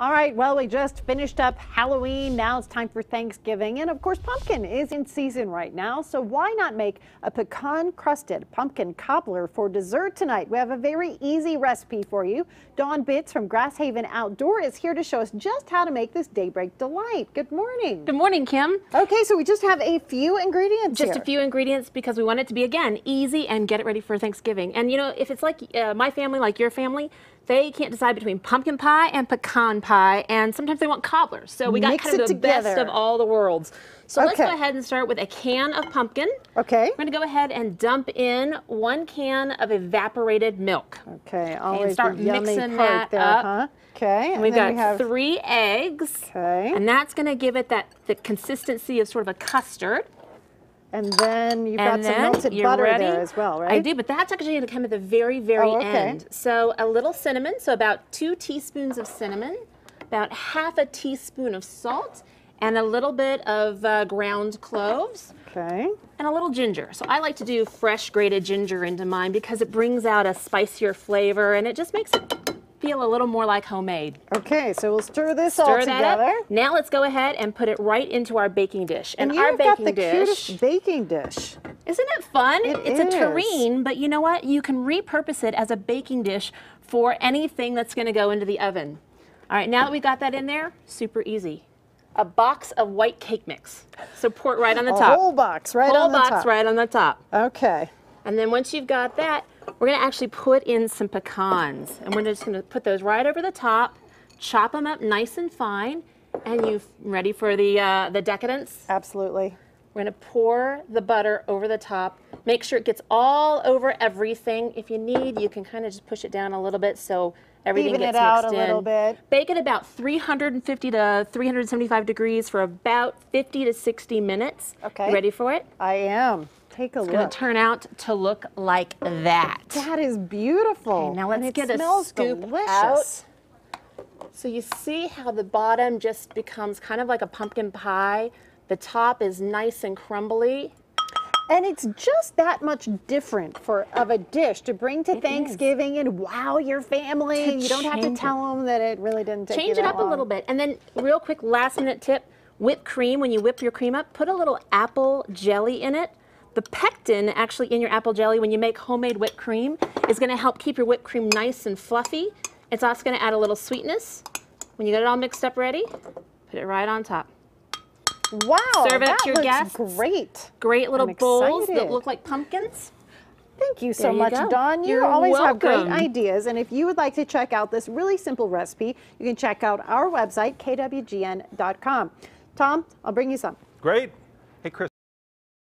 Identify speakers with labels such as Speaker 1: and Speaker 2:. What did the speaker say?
Speaker 1: All right, well, we just finished up Halloween. Now it's time for Thanksgiving. And of course, pumpkin is in season right now. So why not make a pecan crusted pumpkin cobbler for dessert tonight? We have a very easy recipe for you. Bitz from Grasshaven Outdoor is here to show us just how to make this Daybreak delight. Good morning.
Speaker 2: Good morning, Kim.
Speaker 1: Okay, so we just have a few ingredients
Speaker 2: Just a few ingredients because we want it to be, again, easy and get it ready for Thanksgiving. And you know, if it's like my family, like your family, they can't decide between pumpkin pie and pecan pie, and sometimes they want cobblers. So we got kind of the best of all the worlds. So let's go ahead and start with a can of pumpkin.
Speaker 1: Okay.
Speaker 2: We're going to go ahead and dump in 1 can of evaporated milk.
Speaker 1: Okay, always
Speaker 2: and start
Speaker 1: the yummy
Speaker 2: mixing
Speaker 1: part
Speaker 2: that
Speaker 1: there,
Speaker 2: up.
Speaker 1: huh? Okay.
Speaker 2: And we've got 3 eggs.
Speaker 1: Okay.
Speaker 2: And that's going to give it the consistency of sort of a custard.
Speaker 1: And then you've got some melted butter there as well, right?
Speaker 2: I do, but that's actually going to come at the very, very end. So a little cinnamon, so about 2 teaspoons of cinnamon, about ½ a teaspoon of salt, and a little bit of ground cloves.
Speaker 1: Okay.
Speaker 2: And a little ginger. So I like to do fresh grated ginger into mine because it brings out a spicier flavor and it just makes it feel a little more like homemade.
Speaker 1: Okay, so we'll stir this all together.
Speaker 2: Now let's go ahead and put it right into our baking dish.
Speaker 1: And
Speaker 2: our
Speaker 1: you've got the cutest baking dish.
Speaker 2: Isn't it fun? It's
Speaker 1: a
Speaker 2: terrine, but you know what? You can repurpose it as a baking dish for anything that's going to go into the oven. All right, now that we got that in there, super easy. A box of white cake mix. So pour it right on the top.
Speaker 1: A whole box right on the top.
Speaker 2: Whole box right on the top.
Speaker 1: Okay.
Speaker 2: And then once you've got that, we're going to actually put in some pecans. And we're just going to put those right over the top, chop them up nice and fine. And you ready for the decadence?
Speaker 1: Absolutely.
Speaker 2: We're going to pour the butter over the top. Make sure it gets all over everything. If you need, you can kind of just push it down a little bit so everything gets mixed in.
Speaker 1: Even it out a little bit.
Speaker 2: Bake it about 350 to 375 degrees for about 50 to 60 minutes. Okay. You ready for it?
Speaker 1: I am. Take a look.
Speaker 2: It's going to turn out to look like that.
Speaker 1: That is beautiful.
Speaker 2: Okay, now let's get a scoop out. So you see how the bottom just becomes kind of like a pumpkin pie. The top is nice and crumbly.
Speaker 1: And it's just that much different of a dish to bring to Thanksgiving and wow your family. You don't have to tell them that it really didn't take you that long.
Speaker 2: Change it up a little bit. And then real quick last minute tip, whipped cream, when you whip your cream up, put a little apple jelly in it. The pectin actually in your apple jelly when you make homemade whipped cream is going to help keep your whipped cream nice and fluffy. It's also going to add a little sweetness. When you get it all mixed up ready, put it right on top.
Speaker 1: Wow,
Speaker 2: serve it up to your guests.
Speaker 1: Great.
Speaker 2: Great little bowls that look like pumpkins.
Speaker 1: Thank you so much, Dawn. You always have great ideas. And if you would like to check out this really simple recipe, you can check out our website, kwgn.com. Tom, I'll bring you some.
Speaker 3: Great.